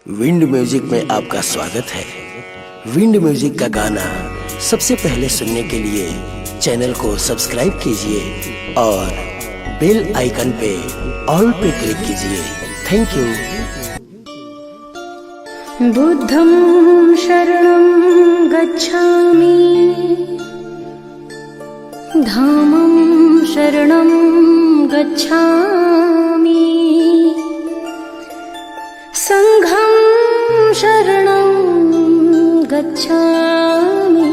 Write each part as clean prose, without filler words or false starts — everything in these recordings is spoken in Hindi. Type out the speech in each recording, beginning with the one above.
विंड म्यूजिक में आपका स्वागत है। विंड म्यूजिक का गाना सबसे पहले सुनने के लिए चैनल को सब्सक्राइब कीजिए और बेल आइकन पे ऑल पे क्लिक कीजिए। Thank you. बुद्धं शरणं गच्छामि, धामं शरणं गच्छामि, संघं शरणं गच्छामि।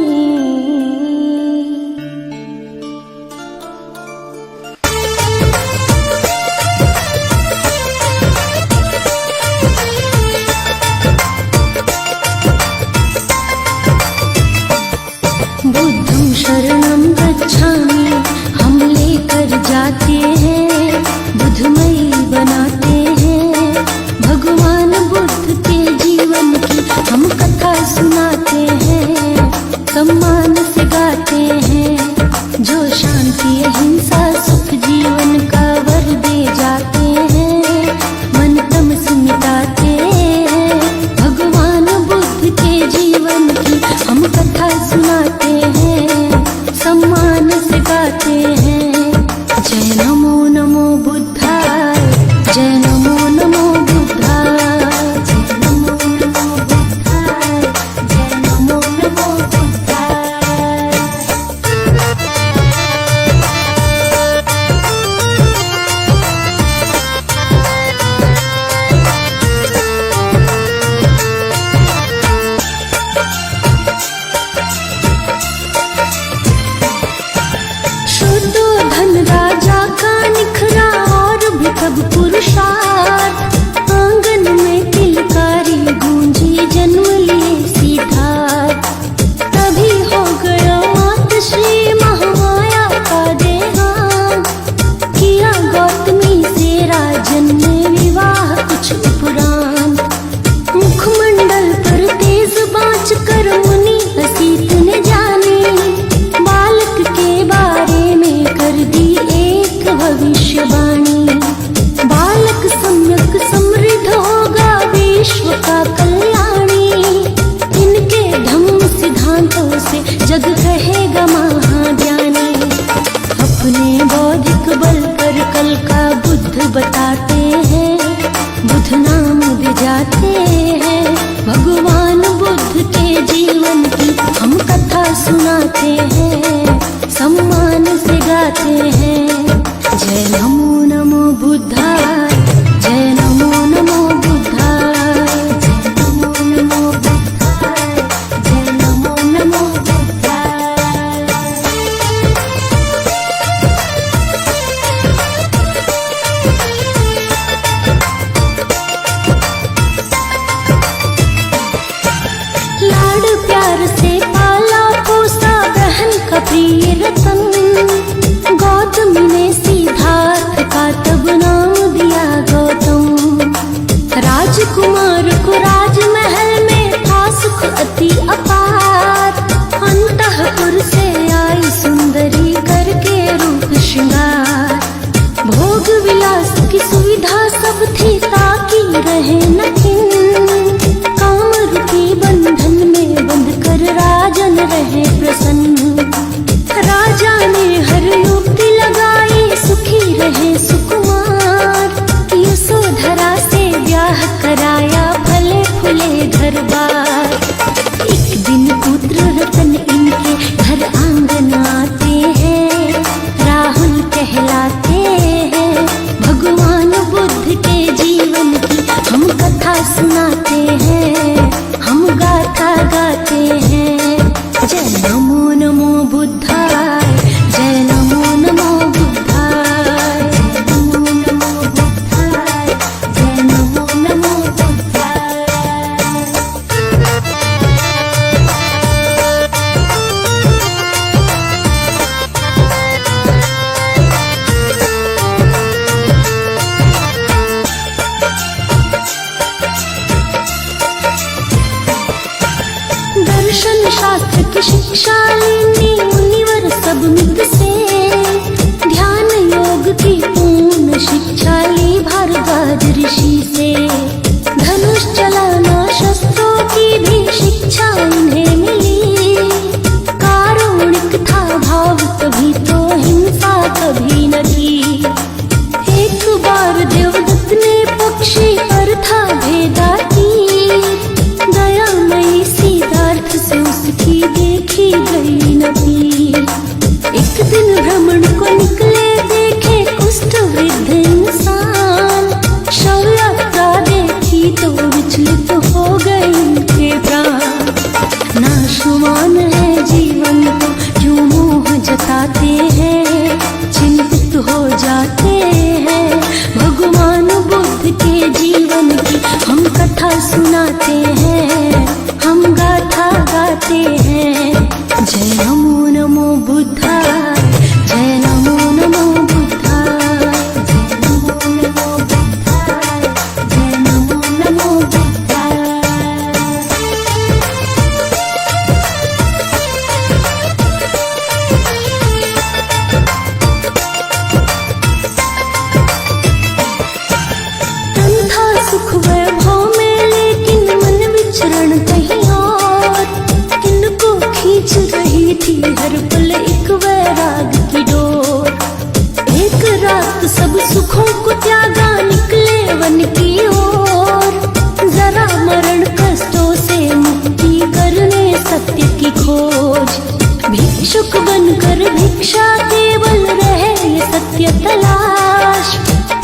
बुद्धं शरणं गच्छामि, हम लेकर जाते हैं, बुद्धमयी बनाते हैं। भगवान बुद्ध के जीवन की हम कथा सुनाते हैं, सम्मान से गाते हैं। जो शांति अहिंसा सुख जीवन का वर दे जाते हैं, मन तम से मिटाते हैं। भगवान बुद्ध के जीवन की हम कथा सुनाते हैं, सम्मान से गाते हैं। जय नमो नमो बुद्धाय, जय नमो नमो बुद्धाय, जय नमो नमो बुद्धाय, जय नमो नमो बुद्धाय। शुद्धोधन राजा का निखरा और भी कब पुरुषार्थ, आंगन में किलकारी गूंजी जन्म लिए सिद्धार्थ। तभी हो गया मात श्री महामाया का देहांत, किया गौतमी से राजन ने विवाह कुछ उपरांत। मुखमंडल पर तेज बाँच कर मुनि असीत ने जाने, बालक के बारे में कर दी एक भविष्यवाणी। बालक सम्यक समृद्ध होगा विश्व का कल्याणी, इनके धम्म सिद्धांतों से जग कहेगा महाज्ञानी। अपने बौद्धिक बल पर कल का बुद्ध बताते हैं, बुद्ध नाम दे जाते हैं। भगवान बुद्ध के जीवन की हम कथा सुनाते हैं, सम्मान से गाते हैं। जय नमो नमो बुद्धाय, जय नमो नमो बुद्धाय, जय नमो नमो बुद्धाय, जय नमो नमो बुद्धाय। लाड प्यार से पाला पोसा बहन का प्रिय रतन, गौतमी ने सिद्धार्थ का तब नाम दिया गौतम। राजकुमार को राजमहल में था सुख अति अपार, अंतःपुर से आई सुंदरी करके रूप श्रृंगार। भोग विलास की सुविधा सब थी ताकि रहे न खिन्न, काम रूपी बंधन में बंध कर राजन रहे प्रसन्न। राजा ने हर युक्ति लगाई सुखी रहे सुकुमार, यशोधरा से ब्याह कराया फले फूले घर बार। एक दिन पुत्र रतन इनके घर आंगन आते हैं, राहुल कहलाते हैं। भगवान बुद्ध के जीवन की हम कथा सुनाते हैं, हम गाथा गाते हैं। जय नमो नमो बुद्धाय, जय नमो नमो बुद्धाय, जय नमो नमो बुद्धाय, जय नमो नमो बुद्धाय। दर्शन शास्त्र की शिक्षा लेनी मुनिवर सब मित से, ध्यान योग की पूर्ण शिक्षा ली भारद्वाज ऋषि से। धनुष चलाना शिक्षा इन्हें मिली। कारुणिक था भाव तभी तो हिंसा कभी न थी। एक बार देवदत्त ने पक्षी पर था भेदा तीर, दयामयी सिद्धार्थ से उसकी देखी गई न पीर। एक दिन भ्रमण को निकले देखे कुष्ठ वृद्ध इंसान, शव यात्रा देखी तो विचलित हो गए उनके प्राण। नाशवान है जीवन को जो मोह जताते हैं, चिंतित हो जाते हैं। भगवान बुद्ध के जीवन की हम कथा सुनाते हैं, हम गाथा गाते हैं। जय नमो नमो बुद्धाय, जय नमो नमो बुद्धाय, जय नमो नमो बुद्धाय, जय नमो नमो बुद्धाय। तन था सुख वैभव में लेकिन मन विचरण कहीं और। इनको खींच रही थी हर पल एक वैराग की डोर। एक रात सब सुखों को त्यागा निकले वन की ओर। जरा मरण कष्टों से मुक्ति करने सत्य की खोज। भिक्षुक बनकर भिक्षा केवल रहे ये सत्य तलाश।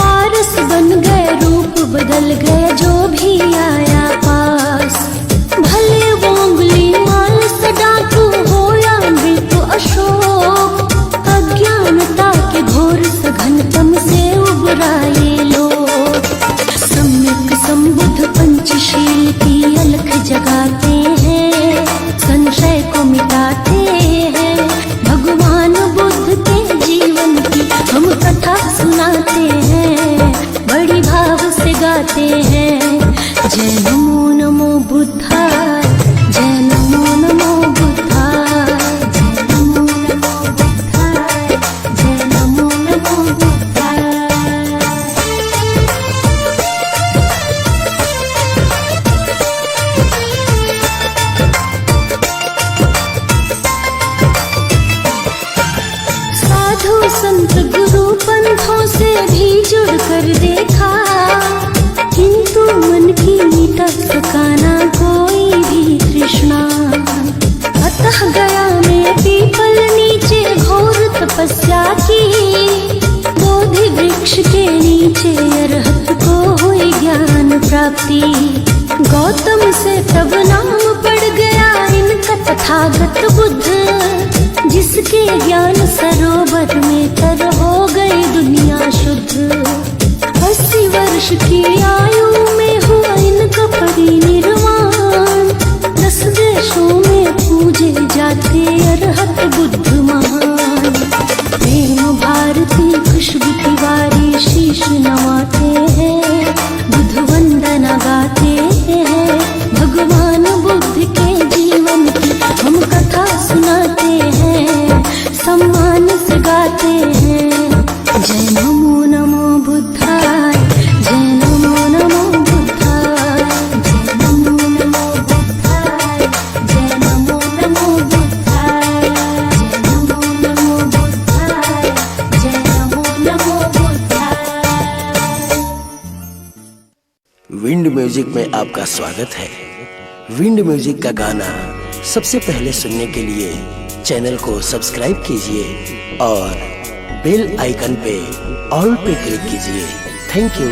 पारस बन गए रूप बदल गए जो भी आया पास। भले वो उंगली माल डाकू हो या मृत्यु अशोक, अज्ञानता के घोर सघनतम से उबराए लोग। सम्यक संबुद्ध पंचशील की अलख जगाते हैं, संशय को मिटाते हैं। भगवान बुद्ध के जीवन की हम कथा सुनाते हैं, बड़ी भाव से गाते हैं। जय नमो नमो बुद्धाय, जय नमो नमो बुद्धाय, जय नमो नमो बुद्धाय, जय नमो नमो बुद्धाय। साधु संत गुरु पंथों से भी जुड़ कर देखा, किंतु मन की मिटा सकाना कोई भी तृष्णा। अतः गया मैं पीपल नीचे घोर तपस्या की। बोधि वृक्ष के नीचे अरहत को हुई ज्ञान प्राप्ति। गौतम से तब नाम पड़ गया इनका तथागत बुद्ध। जिसके ज्ञान सरोवर में तर हो गई दुनिया शुद्ध। 80 वर्ष की आयु में हुआ इनका परिनिर्वाण। 10 देशों में पूजे जाते अरहत बुद्ध महान। प्रेम भारती खुशबू तिवारी शीश नवाते हैं, बुद्ध वंदना गाते हैं। भगवान बुद्ध के जीवन की हम कथा सुनाते हैं, सम्मान से गाते हैं। जय नमो नमो बुद्धाय, जय नमो नमो बुद्धाय, जय नमो नमो बुद्धाय, जय नमो नमो बुद्धाय, जय नमो नमो बुद्धाय, जय नमो नमो बुद्धाय। विंड म्यूजिक में आपका स्वागत है। विंड म्यूजिक का गाना सबसे पहले सुनने के लिए चैनल को सब्सक्राइब कीजिए और बेल आइकन पे ऑल पे क्लिक कीजिए। Thank you.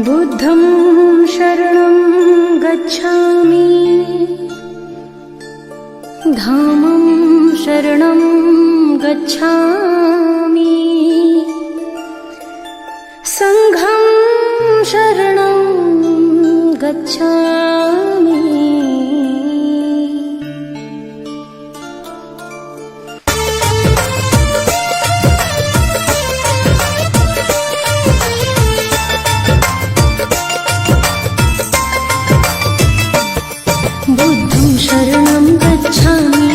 बुद्धं शरणं गच्छामि, धामं शरणं गच्छामि, संघं शरणं गच्छामि। बुद्धं शरणं गच्छामि,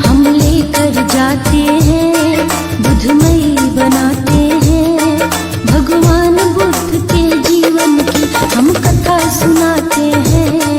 हम लेकर जाते हैं, बुद्धमयी बनाते हैं। भगवान बुद्ध के जीवन की हम कथा सुनाते हैं,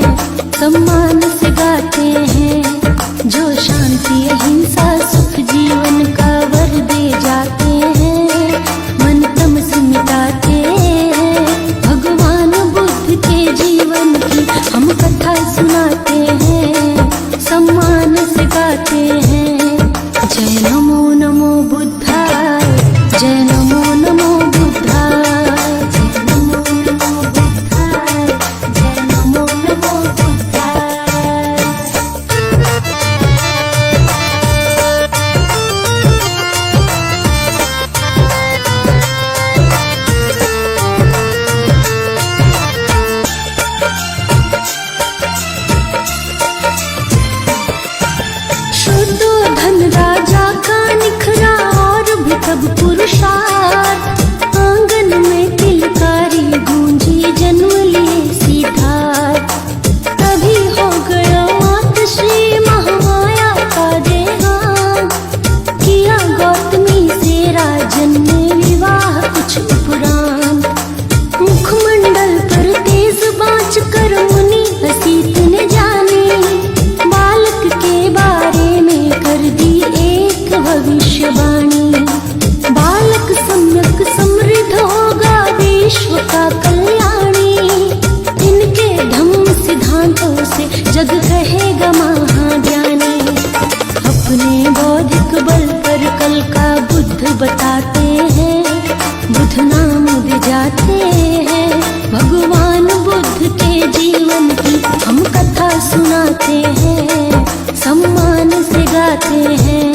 बुद्ध के जीवन की हम कथा सुनाते हैं, सम्मान से गाते हैं।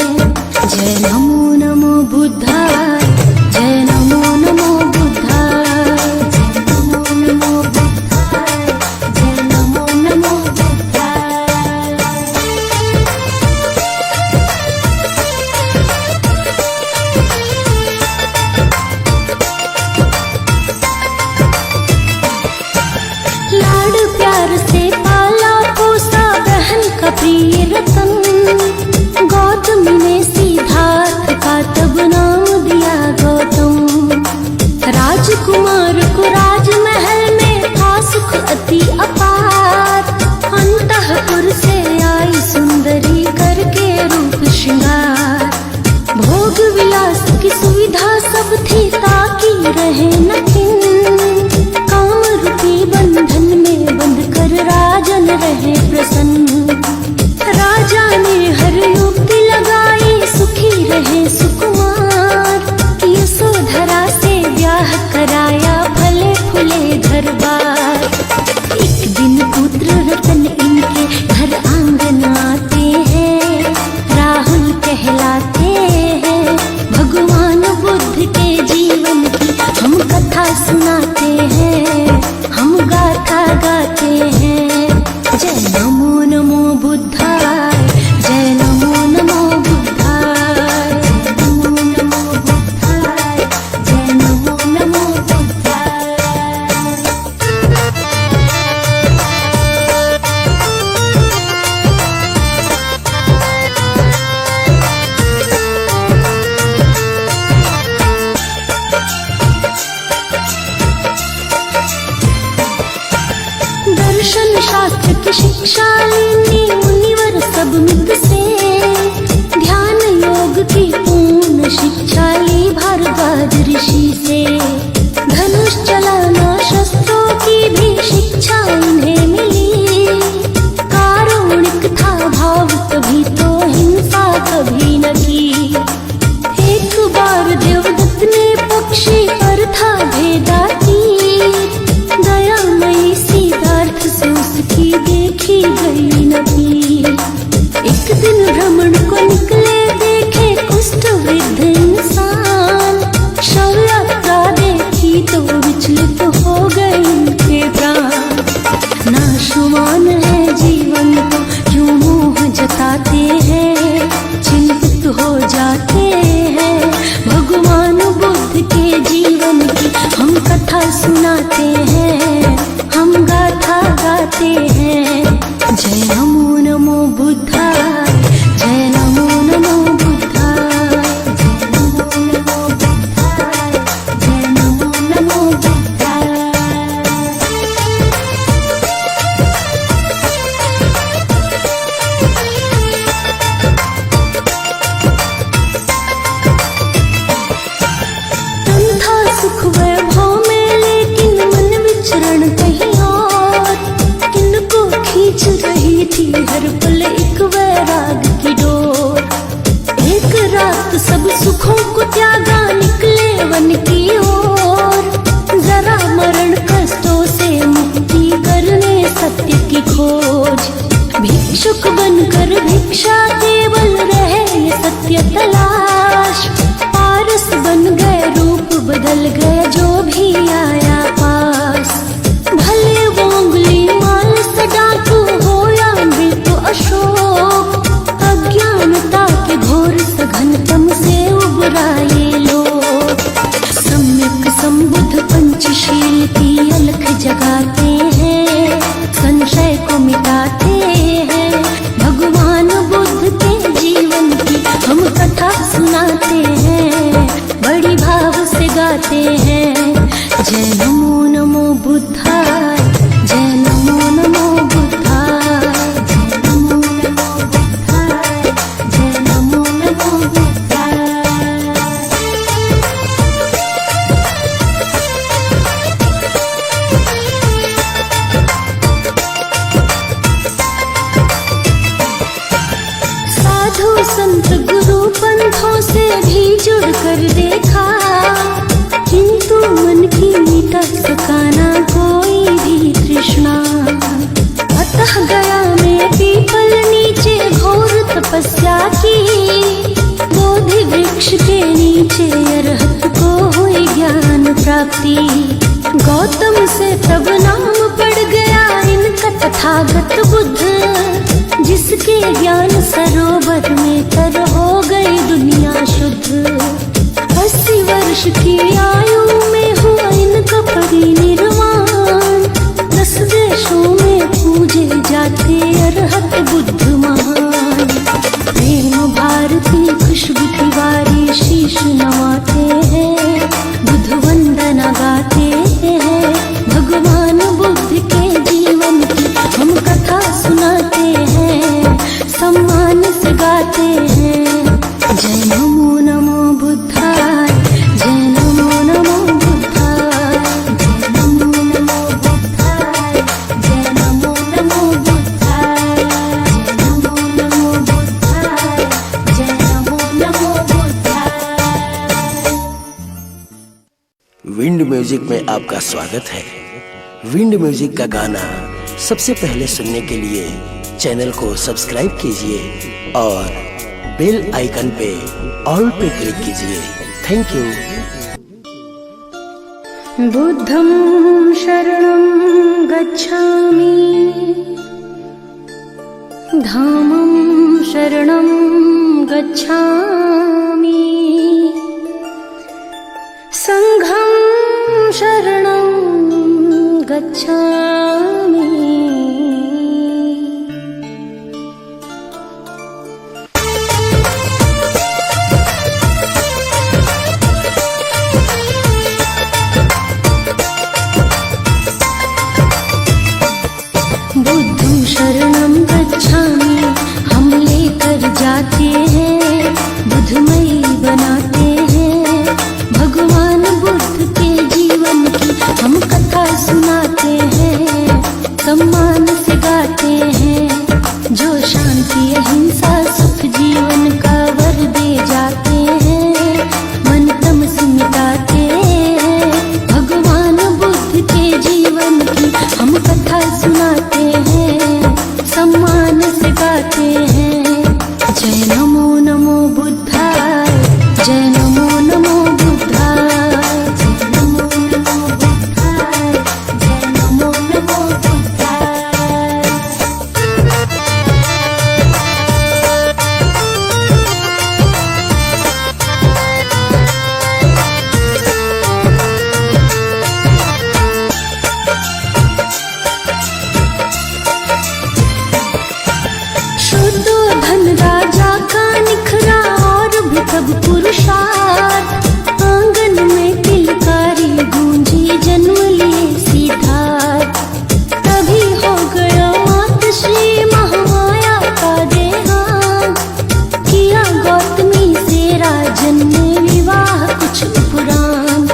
जय नमो नमो बुद्धाय, जय नमो नमो बुद्धाय, जय नमो नमो बुद्धाय, जय नमो नमो बुद्धाय। लाड प्यार से पाला पोसा बहन का प्रिय रतन, गौतमी ने सिद्धार्थ का तब नाम दिया गौतम। राजकुमार को राजमहल में था सुख अति अपार, अंतःपुर से आई सुंदरी करके रूप श्रृंगार। भोग विलास की सुविधा सब थी ताकि रहे न किन, काम रूपी बंधन में बंध कर राजन रहे प्रसन्न। राजा ने हर युक्ति लगाई सुखी रहे सुकुमार, यशोधरा से ब्याह कराया फले फूले घर बार। एक दिन पुत्र रतन इनके घर आंगन आते हैं, राहुल कहलाते हैं। भगवान बुद्ध के जीवन की हम कथा सुनाते हैं, हम गाथा गाते हैं। जय नमो नमो बुद्धाय, जय नमो नमो बुद्धाय, जय नमो नमो बुद्धाय, जय नमो नमो बुद्धाय। दर्शन शास्त्र की शिक्षा लेनी मुनिवर सब मित से, ध्यान योग की पूर्ण शिक्षा ली भारद्वाज ऋषि से। धनुष चलाना शस्त्रों की भी शिक्षा इन्हें मिली, कारुणिक था भाव तभी तो हिंसा कभी न की। एक बार देवदत्त ने पक्षी पर था भेदातीत, दयामयी सिद्धार्थ से उसकी देखी गई न भीड़। एक दिन भ्रमण को निकले देखे कुष्ठ वृद्ध इंसान, शव यात्रा देखी तो विचलित हो गए उनके प्राण। नाशवान है जीवन को क्यों मोह जताते हैं, चिंतित हो जाते हैं। भगवान बुद्ध के जीवन की हम कथा सुनाते हैं, हम गाथा गाते हैं। जय नमो नमो बुद्धाय, जय नमो नमो बुद्धाय, जय नमो नमो बुद्धाय, जय नमो नमो बुद्धाय। तन था सुख वैभव में लेकिन मन विचरण कहीं और, किनको खींच रही थी हर पल एक वैराग की डोर। एक रात सब सुखों को त्यागा निकले वन की ओर, जरा मरण कष्टों से मुक्ति करने सत्य की खोज। भिक्षुक बनकर भिक्षा केवल रहे ये सत्य तलाश, पारस बन गए रूप बदल गए जो भी आया पास। भले वो उंगली माल सडाकू हो या मृत्यु अशोक, अज्ञानता के घोर सघनतम से उबराए लोग। सम्यक संबुद्ध पंचशील की अलख जगाते हैं, संशय को मिटाते हैं। भगवान बुद्ध के जीवन की हम कथा सुनाते हैं, बड़ी भाव से गाते हैं। जय नमो नमो बुद्धाय, जय नमो नमो बुद्धाय, जय नमो नमो बुद्धाय, जय नमो नमो बुद्धाय। साधु संत गुरु पंथों से भी जुड़ कर देखा, किंतु मन की मिटा सकाना कोई भी तृष्णा। व्याप्ति। गौतम से तब नाम पड़ गया इनका तथागत बुद्ध, जिसके ज्ञान सरोवर में तर हो गई दुनिया शुद्ध। 80 वर्ष की आयु में हुआ इनका परिनिर्वाण, 10 देशों में पूजे जाते अरहत बुद्ध महान। प्रेम भारती खुशबू तिवारी शीश नवाते हैं, बुद्ध वंदना गाते हैं। भगवान बुद्ध के जीवन की हम कथा सुनाते हैं, सम्मान से गाते हैं। जय नमो नमो बुद्धाय, जय नमो नमो बुद्धाय, जय नमो नमो बुद्धाय, जय नमो नमो बुद्धाय, जय नमो नमो बुद्धाय, जय नमो नमो बुद्धाय। विंड म्यूजिक में आपका स्वागत है। विंड म्यूजिक का गाना सबसे पहले सुनने के लिए चैनल को सब्सक्राइब कीजिए और बेल आइकन पे ऑल पे क्लिक कीजिए। Thank you. बुद्धं शरणं गच्छामि, धामं शरणं गच्छामि, संघं शरणं गच्छामि। बुद्धं शरणं गच्छामि हम लेकर जाते हैं, बुद्धमयी बनाते हैं। भगवान बुद्ध के जीवन की हम कथा सुनाते हैं, सम्मान से गाते हैं। जो शांति अहिंसा सुख जीवन का वर दे जाते हैं, मन तम से मिटाते हैं। भगवान बुद्ध के जीवन की हम कथा सुनाते हैं, सम्मान से गाते हैं। जय नमो नमो बुद्धाय, जय नमो नमो बुद्धाय, जय नमो नमो बुद्धाय, जय नमो नमो बुद्धाय। शुद्धोधन राजा का निखरा और भी तब पुरुषार्थ, आंगन में किलकारी गूंजी जन्म लिए सिद्धार्थ। तभी हो गया मात श्री महामाया का देहांत, किया गौतमी से राजन ने विवाह कुछ उपरांत।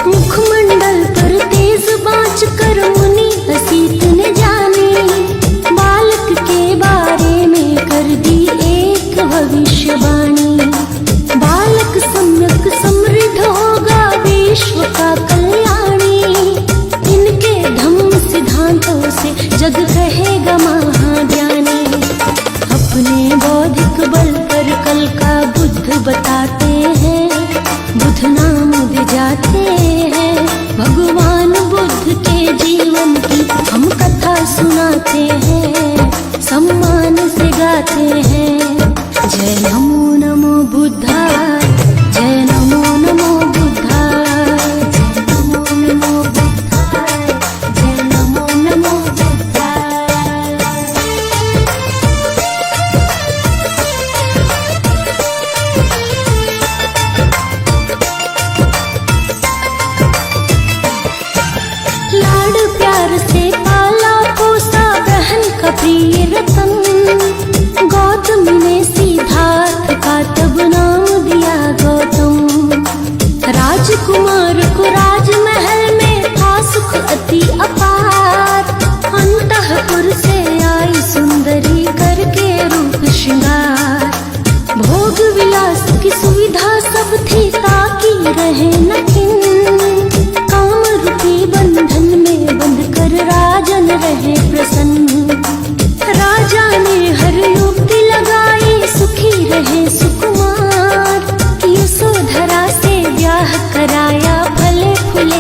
मुखमंडल पर तेज बाँच कर मुनि असीत ने जाने, बालक के बारे में कर दी एक भविष्यवाणी। बालक सम्यक समृद्ध होगा विश्व का कल्याणी, इनके धम्म सिद्धांतों से जग कहेगा महाज्ञानी। अपने बौद्धिक बल पर कल का बुद्ध बताते हैं, बुद्ध नाम दे जाते हैं। भगवान बुद्ध के जीवन की हम कथा सुनाते हैं, सम्मान से गाते हैं। जय नमो नमो बुद्धाय, जय नमो नमो बुद्धाय, जय नमो नमो बुद्धाय, जय नमो नमो बुद्धाय। लाड प्यार से पाला पोसा बहन का प्रिय रतन, गौतम ने सिद्धार्थ का तब नाम दिया गौतम। राजकुमार को राजमहल में था सुख अति अपार, अंतःपुर से आई सुंदरी करके रूप श्रृंगार। भोग विलास की सुविधा सब थी ताकि रहे न किन, काम रूपी बंधन में बंध कर राजन रहे प्रसन्न। राजा ने हर युक्ति लगाई सुखी रहे सुकुमार, यशोधरा से ब्याह कराया फले फूले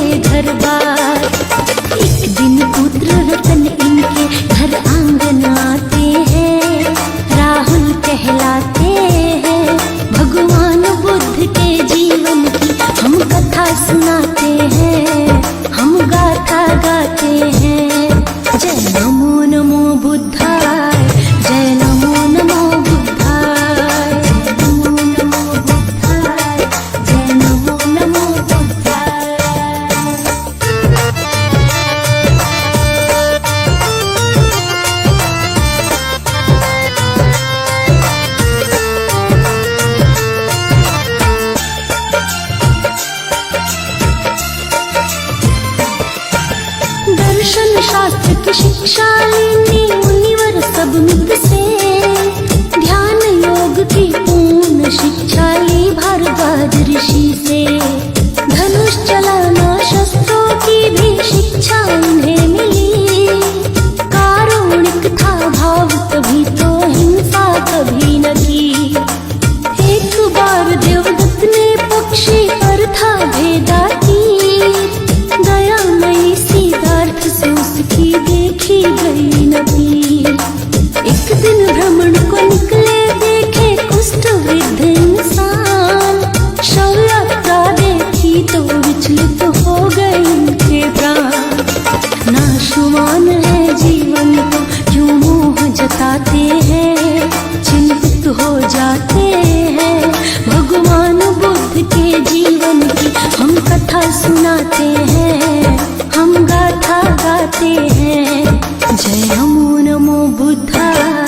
विद्यमान है जीवन को क्यों मोह जताते हैं, चिंतित हो जाते हैं। भगवान बुद्ध के जीवन की हम कथा सुनाते हैं, हम गाथा गाते हैं। जय नमो नमो बुद्धाय,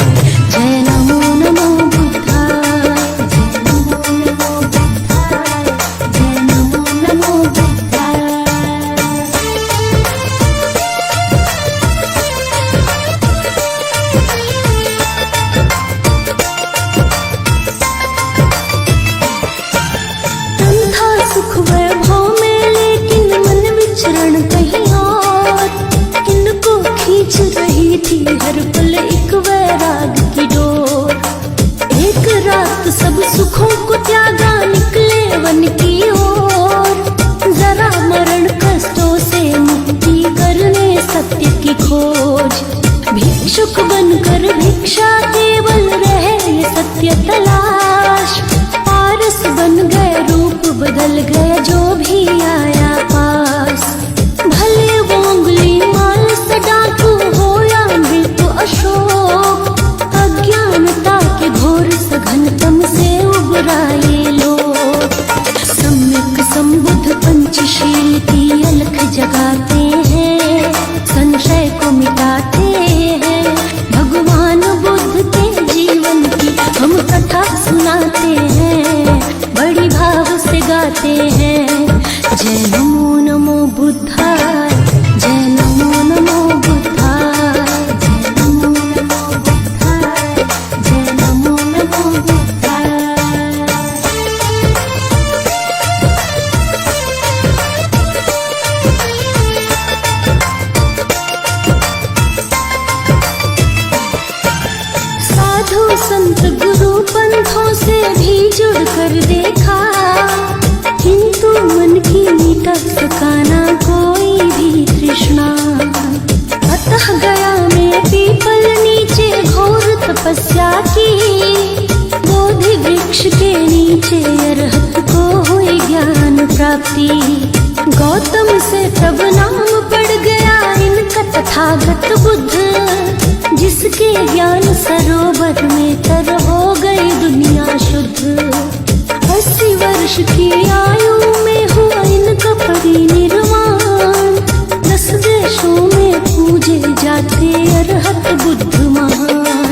जय नमो नमो बुद्धाय, जय नमो नमो बुद्धाय, जय नमो नमो बुद्धाय। तन था सुख वैभव में लेकिन मन विचरण कहीं और, इनको खींच रही थी हर पल एक वैराग की डोर। एक रात सब सुखों को त्यागा निकले वन की ओर, जरा मरण कष्टों से मुक्ति करने सत्य की खोज। भिक्षुक बनकर भिक्षा केवल रहे ये सत्य तलाश, पारस बन गए रूप बदल गए जो भी आया पास। भले वो उंगली माल से डाकू हो या मृत्यु अशोक, अज्ञानता के घोर सघनतम से उबराए लोग। सम्यक संबुद्ध पंचशील की अलख जगाते हैं, संशय को मिटाते हैं। भगवान बुद्ध के जीवन की हम कथा सुनाते हैं, बड़ी भाव से गाते हैं। जय नमो नमो बुद्धाय, जय नमो नमो बुद्धाय, जय नमो नमो बुद्धाय, जय नमो नमो बुद्धाय। साधु संत गुरु पंथों से भी जुड़ कर देखा, किंतु मन की मिटा सकाना कोई भी तृष्णा। अतः गया मैं पीपल नीचे घोर तपस्या की, बोधि वृक्ष के नीचे अरहत को हुई ज्ञान प्राप्ति। गौतम से तब नाम पड़ गया इनका तथागत बुद्ध, जिसके ज्ञान सरोवर में तर हो गई दुनिया शुद्ध। 80 वर्ष की आयु में हुआ इनका परिनिर्वाण, 10 देशों में पूजे जाते अरहत बुद्ध महान।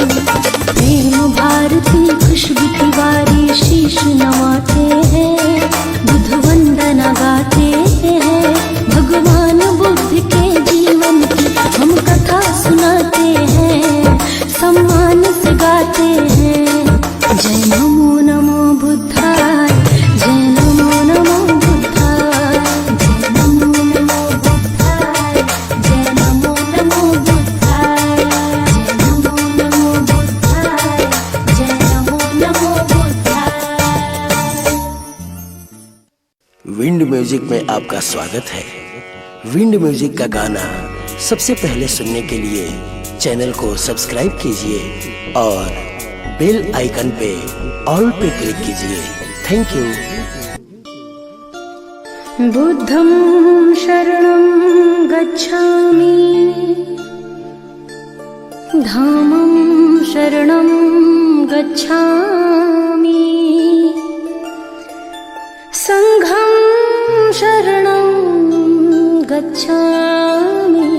प्रेम भारती खुशबू तिवारी शीश नवाते हैं, बुद्ध वंदना गाते हैं। भगवान बुद्ध के जीवन की हम कथा सुनाते हैं, सम्मान से गाते हैं। जय नमो नमो बुद्धाय, जय नमो नमो बुद्धाय, जय नमो नमो बुद्धाय, जय नमो नमो बुद्धाय, जय नमो नमो बुद्धाय, जय नमो नमो बुद्धाय। विंड म्यूजिक में आपका स्वागत है। विंड म्यूजिक का गाना सबसे पहले सुनने के लिए चैनल को सब्सक्राइब कीजिए और बेल आइकन पे ऑल पे क्लिक कीजिए। Thank you. बुद्धं शरणं गच्छामि, धामं शरणं गच्छामि, संघं शरणं गच्छामि।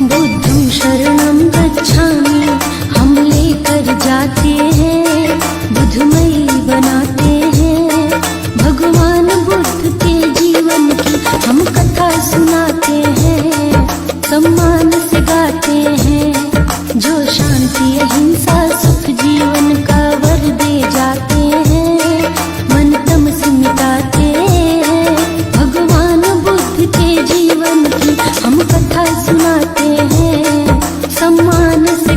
बुद्धं शरणं गच्छामि हम लेकर जाते हैं, बुद्धमयी बनाते हैं। भगवान बुद्ध के जीवन की हम कथा सुनाते हैं, सम्मान से गाते हैं। जो शांति अहिंसा सुख जीवन का वर दे जाते हैं, मन तम से मिटाते हैं। भगवान बुद्ध के जीवन की हम कथा सुनाते हैं, सम्मान से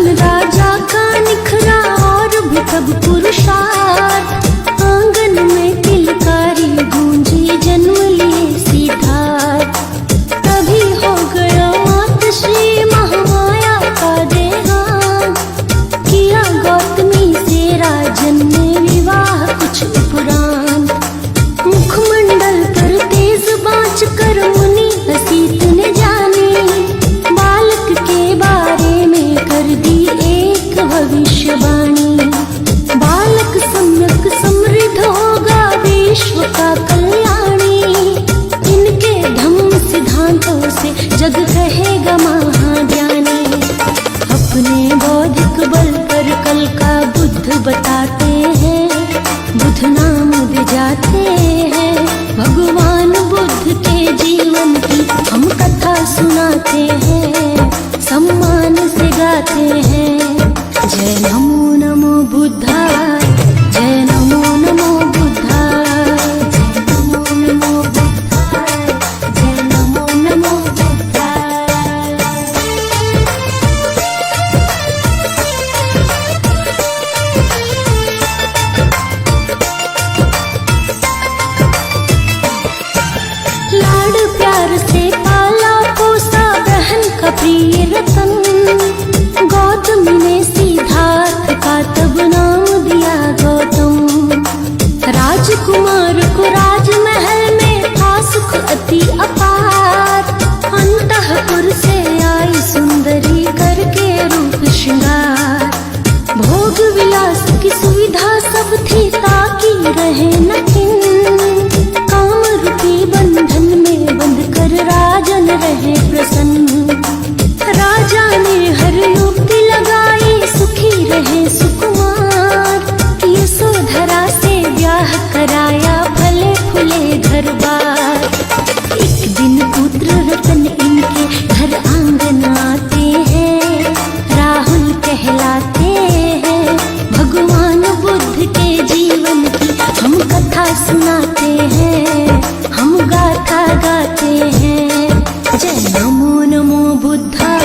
धन राजा का निखरा और भी तब पुरुषार्थ, आंगन में किलकारी गूंजी जन्म लिए सिद्धार्थ। तभी हो गया मात श्री महामाया का देहांत, किया गौतमी से राजन ने विवाह कुछ उपरांत। मुखमंडल पर तेज बाँच कर मुनि असीत ने जानी, बालक के बारे में कर दी एक भविष्यवाणी। बालक सम्यक समृद्ध होगा विश्व का कल्याणी, इनके धम्म सिद्धांतों से जग कहेगा महाज्ञानी। अपने बौद्धिक बल पर कल का बुद्ध बताते हैं, बुद्ध नाम दे जाते हैं। भगवान बुद्ध के जीवन की हम कथा सुनाते हैं, सम्मान से गाते हैं। जय नमो नमो बुद्धाय, जय नमो नमो बुद्धाय, जय नमो नमो बुद्धाय, जय नमो नमो बुद्धाय। लाड प्यार से पाला पोसा बहन का प्रिय रतन, गौतमी ने सिद्धार्थ का तब नाम दिया गौतम। राजकुमार को राजमहल में था सुख अति अपार, अंतःपुर से आई सुंदरी करके रूप श्रृंगार। भोग विलास की सुविधा सब थी ताकि रहे न किन, काम रूपी बंधन में बंध कर राजन रहे प्रसन्न। राजा ने हर युक्ति लगाई सुखी रहे सुकुमार, यशोधरा से ब्याह कराया भले फूले घर बार। एक दिन पुत्र रतन इनके घर आंगन आते हैं, राहुल कहलाते हैं। भगवान बुद्ध के जीवन की हम कथा सुनाते हैं, हम गाथा गाते हैं। जय नमो नमो बुद्धाय,